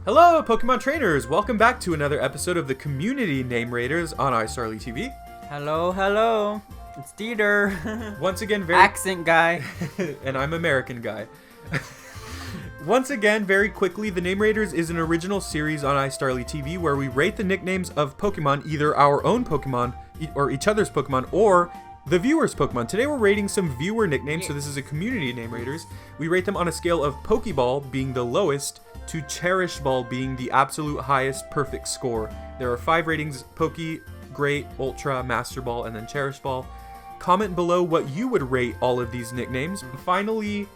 Hello, Pokemon trainers! Welcome back to another episode of the Community Name Raiders on iStarly TV. Hello. It's Deiter. Once again, accent guy. And I'm American guy. Once again, very quickly, the Name Raiders is an original series on iStarly TV where we rate the nicknames of Pokemon, either our own Pokemon or each other's Pokemon, or the viewers' Pokemon. Today we're rating some viewer nicknames, so this is a Community Name Raiders. We rate them on a scale of Pokeball being the lowest to Cherish Ball being the absolute highest perfect score. There are 5 ratings: Poke, Great, Ultra, Master Ball, and then Cherish Ball. Comment below what you would rate all of these nicknames. Finally,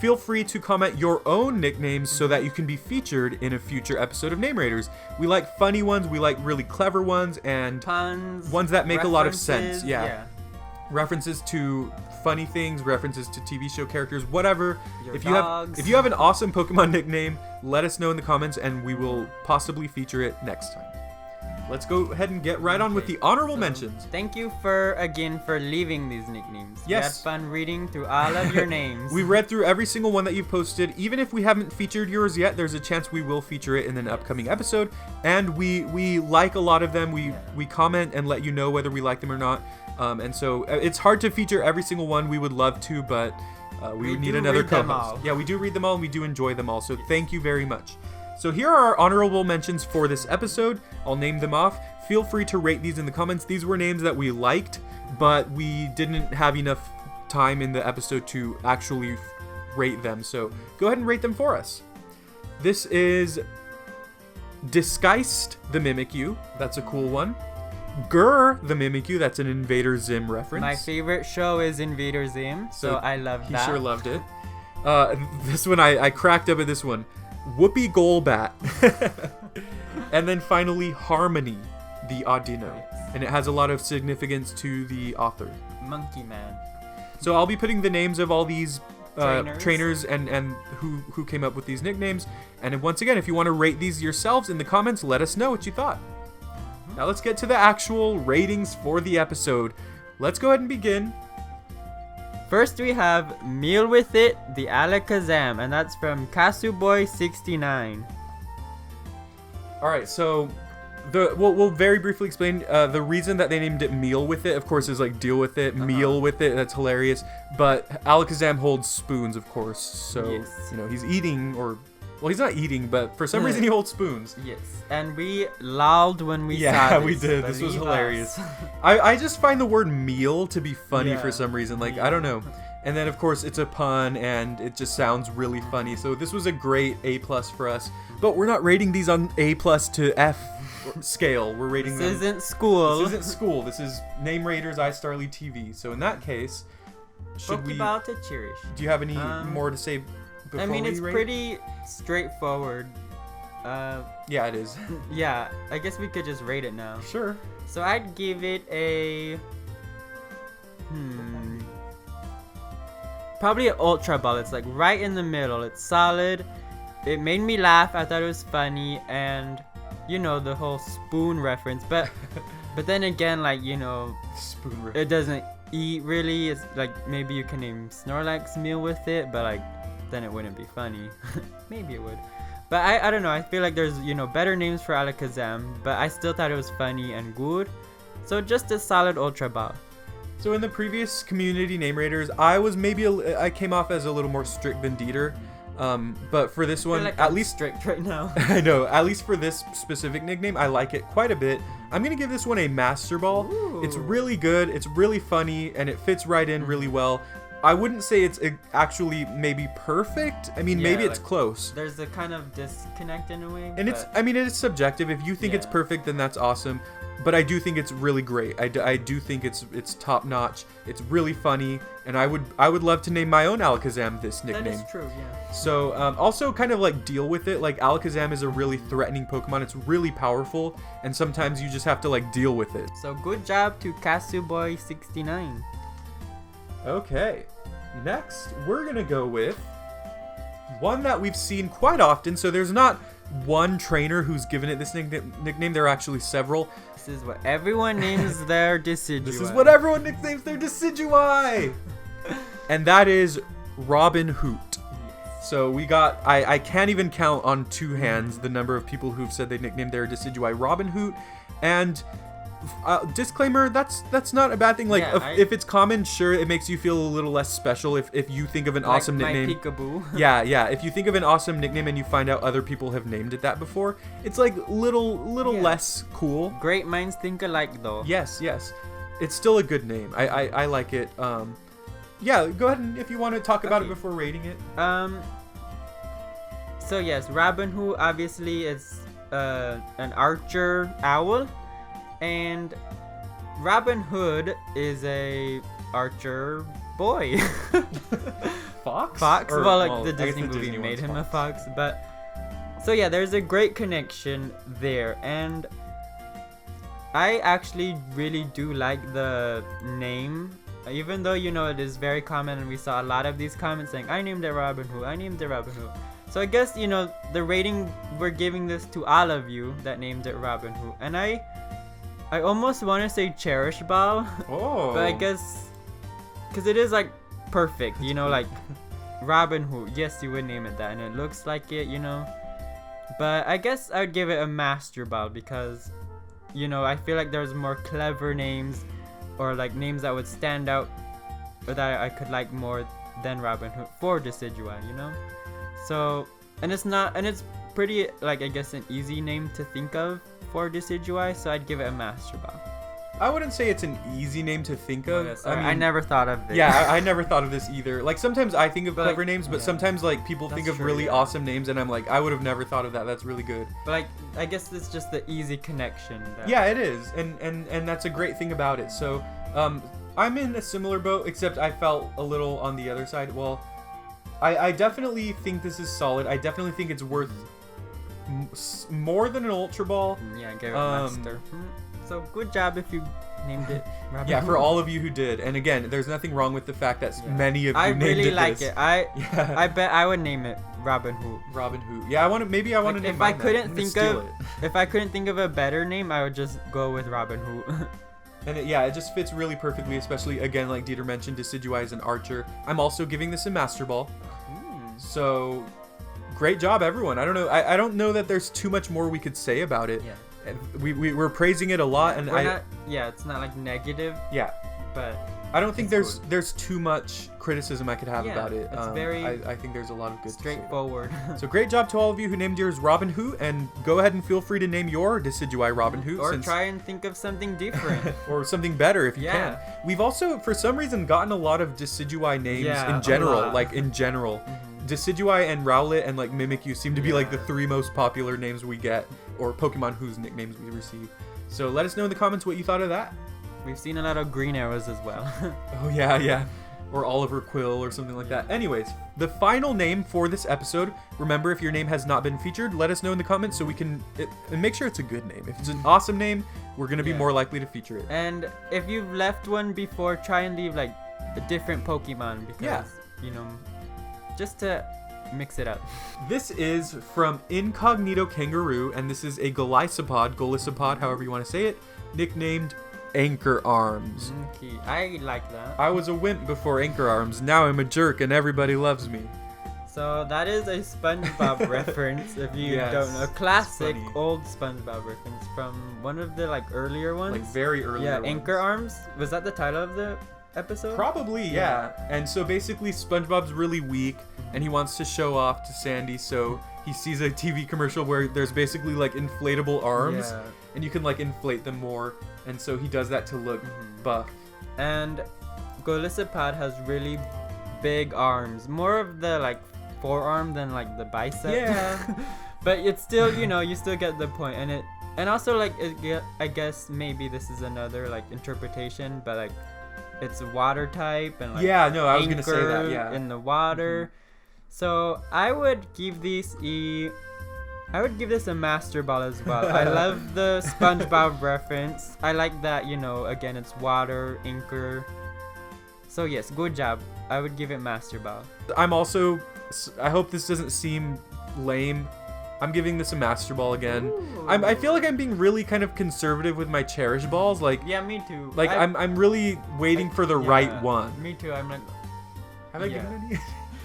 feel free to comment your own nicknames so that you can be featured in a future episode of Name Raiders. We like funny ones, we like really clever ones, and puns, ones that make a lot of sense. Yeah. References to funny things, references to TV show characters, whatever. If you have an awesome Pokemon nickname, let us know in the comments and we will possibly feature it next time. Let's go ahead and get right on with the honorable mentions. Thank you for leaving these nicknames. Yes. We had fun reading through all of your names. We read through every single one that you've posted. Even if we haven't featured yours yet, there's a chance we will feature it in an upcoming episode. And we like a lot of them. We comment and let you know whether we like them or not. And so it's hard to feature every single one. We would love to, but we would need another co-host. Yeah, we do read them all and we do enjoy them all. So thank you very much. So here are our honorable mentions for this episode. I'll name them off. Feel free to rate these in the comments. These were names that we liked, but we didn't have enough time in the episode to actually rate them. So go ahead and rate them for us. This is Disguised the Mimikyu. That's a cool one. Grr the Mimikyu. That's an Invader Zim reference. My favorite show is Invader Zim, so I love that. He sure loved it. This one, I cracked up at this one. Whoopi Golbat. And then finally, Harmony, the Audino. And it has a lot of significance to the author. Monkey Man. So I'll be putting the names of all these trainers and who came up with these nicknames. And once again, if you want to rate these yourselves in the comments, let us know what you thought. Now let's get to the actual ratings for the episode. Let's go ahead and begin. First we have Meal With It, the Alakazam, and that's from Decidueye69. Alright, so we'll very briefly explain the reason that they named it Meal With It, of course, is like deal with it, meal with it, that's hilarious. But Alakazam holds spoons, of course, so yes. He's eating, or well, he's not eating, but for some reason he holds spoons. Yes, and we lolled when we saw this. Yeah, we did. This was hilarious. I just find the word meal to be funny for some reason. Like, I don't know. And then, of course, it's a pun, and it just sounds really funny. So this was a great A+ for us. But we're not rating these on A+ to F scale. We're rating them... This isn't school. This isn't school. This is Name Raiders iStarly TV. So in that case, Pokeball to Cherish. Do you have any more to say before I mean, it's rate? pretty straightforward. Yeah, it is. Yeah, I guess we could just rate it now. Sure. So I'd give it a... Probably an Ultra Ball. It's like right in the middle. It's solid. It made me laugh. I thought it was funny. And, the whole spoon reference. But then again, like, spoon reference. It doesn't eat really. It's like maybe you can name Snorlax Meal With It. But, like, then it wouldn't be funny. Maybe it would. But I don't know. I feel like there's, better names for Alakazam. But I still thought it was funny and good. So just a solid Ultra Ball. So in the previous Community Name Raiders, I came off as a little more strict than Deiter. But for this one, like at least strict right now. I know, at least for this specific nickname, I like it quite a bit. I'm going to give this one a Master Ball. Ooh. It's really good, it's really funny, and it fits right in really well. I wouldn't say it's actually maybe perfect. I mean, maybe it's close. There's a kind of disconnect in a way. And it's subjective. If you think it's perfect, then that's awesome. But I do think it's really great. I do think it's top notch. It's really funny, and I would love to name my own Alakazam this nickname. That is true, yeah. So also kind of like deal with it. Like Alakazam is a really threatening Pokemon. It's really powerful, and sometimes you just have to like deal with it. So good job to Decidueye69. Okay, next we're gonna go with one that we've seen quite often. So there's not one trainer who's given it this nickname. There are actually several. This is what everyone names their Decidueye. This is what everyone nicknames their Decidueye. And that is Robin Hoot. So we got, I can't even count on two hands the number of people who've said they nicknamed their Decidueye Robin Hood. And disclaimer, that's not a bad thing. Like, if it's common, sure, it makes you feel a little less special if you think of an awesome nickname. My Peekaboo. yeah. If you think of an awesome nickname and you find out other people have named it that before, it's like little less cool. Great minds think alike, though. Yes. It's still a good name. I like it. Yeah, go ahead and if you want to talk about it before rating it. So yes, Robin Hood obviously is an archer owl, and Robin Hood is a archer boy. Fox? Fox? Or, well, like well, the I guess Disney movie Disney made one's him a Fox. fox, but so yeah, there's a great connection there, and I actually really do like the name. Even though, it is very common and we saw a lot of these comments saying, I named it Robin Hood, I named it Robin Hood. So I guess, the rating we're giving this to all of you that named it Robin Hood. And I almost want to say Cherish Ball. Oh. But I guess, because it is like perfect, like Robin Hood. Yes, you would name it that and it looks like it, But I guess I would give it a Master Ball because, I feel like there's more clever names or like names that would stand out or that I could like more than Robin Hood for Decidueye, So, and it's pretty, like, I guess an easy name to think of for Decidueye, so I'd give it a Master Ball. I wouldn't say it's an easy name to think of. I never thought of this. Yeah, I never thought of this either. Like, sometimes I think of clever names, but sometimes, like, people think of really awesome names, and I'm like, I would have never thought of that. That's really good. But, like, I guess it's just the easy connection. Yeah, it is. And that's a great thing about it. So, I'm in a similar boat, except I felt a little on the other side. Well, I definitely think this is solid. I definitely think it's worth more than an Ultra Ball. Yeah, give it Master. So good job if you named it Robin Yeah, Hood. for all of you who did. And again, there's nothing wrong with the fact that many of you named it. I really like this. it. I bet I would name it Robin Hood. Robin Hood. Yeah, I want to name if mine I couldn't that. think of if I couldn't think of a better name, I would just go with Robin Hood. And it just fits really perfectly, especially again like Deiter mentioned, Decidueye is an archer. I'm also giving this a Master Ball. So great job everyone. I don't know. I don't know that there's too much more we could say about it. Yeah. We're praising it a lot, and it's not like negative. Yeah. But I don't think there's too much criticism I could have about it. It's very I think there's a lot of good straightforward. So great job to all of you who named yours Robin Hood, and go ahead and feel free to name your Decidueye Robin Hood. Or try and think of something different. Or something better if you can. We've also, for some reason, gotten a lot of Decidueye names in general. Like, in general. Decidueye and Rowlet and like Mimikyu seem to be like the three most popular names we get, or Pokemon whose nicknames we receive. So let us know in the comments what you thought of that. We've seen a lot of green arrows as well. Oh yeah. Or Oliver Quill or something like that. Anyways, the final name for this episode, remember if your name has not been featured, let us know in the comments so we can and make sure it's a good name. If it's an awesome name, we're going to be more likely to feature it. And if you've left one before, try and leave like a different Pokemon because, just to mix it up. This is from Incognito Kangaroo, and this is a Gollisopod, however you want to say it, nicknamed Anchor Arms. Okay, I like that. I was a wimp before Anchor Arms. Now I'm a jerk and everybody loves me. So that is a SpongeBob reference, if you don't know. A classic old SpongeBob reference from one of the like earlier ones. Like very early ones. Anchor Arms. Was that the title of the episode? Probably, yeah. And so basically SpongeBob's really weak and he wants to show off to Sandy, so he sees a TV commercial where there's basically like inflatable arms and you can like inflate them more, and so he does that to look buff. And Gollisopod has really big arms, more of the like forearm than like the bicep. Yeah. But it's still, you still get the point. And also like I guess maybe this is another like interpretation, but like it's a water type and like I was gonna say that in the water. So I would give this a Master Ball as well. I love the SpongeBob reference. I like that, again, it's water, anchor. So yes, good job. I would give it Master Ball. I hope this doesn't seem lame. I'm giving this a Master Ball again. I feel like I'm being really kind of conservative with my Cherish Balls. Like, yeah, me too. Like I'm really waiting for the right one. Me too. I'm like, have I given any?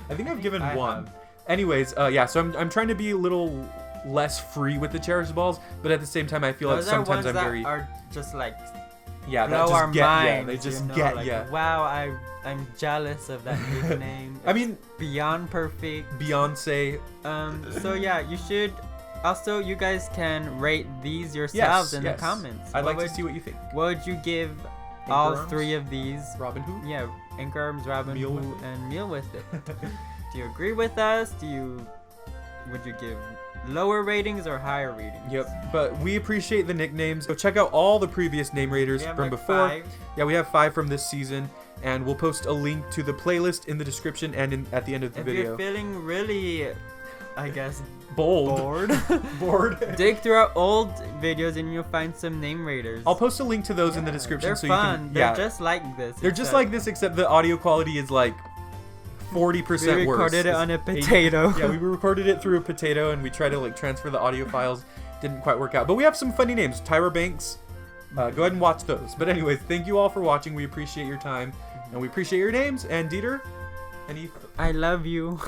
I think I've given one. Anyways, yeah. So I'm trying to be a little less free with the Cherish Balls, but at the same time, I feel like Those sometimes are I'm ones very that are just like that blow just our get minds. they just you know? get like, wow, I'm jealous of that nickname. I mean, beyond perfect. Beyonce. So yeah, you should. Also, you guys can rate these yourselves in the comments. I'd like to see what you think. What would you give Anchor all arms? 3 of these? Robin Hood? Yeah, Anchor Arms, Robin Meal Hood, with it? and Meal with it. Do you agree with us? Would you give lower ratings or higher ratings? Yep, but we appreciate the nicknames. So check out all the previous name raiders We have from like before. 5. Yeah, we have 5 from this season, and we'll post a link to the playlist in the description and at the end of the If video. you're feeling really, I guess, Bored. dig through our old videos and you'll find some name raiders. I'll post a link to those in the description They're so fun. you can. They're just like this. They're just like this, except the audio quality is like 40% worse. We recorded it on a potato. Yeah, we recorded it through a potato, and we tried to like transfer the audio files. Didn't quite work out, but we have some funny names. Tyra Banks. Go ahead and watch those. But anyways, thank you all for watching. We appreciate your time, and we appreciate your names. And Dieter, I love you.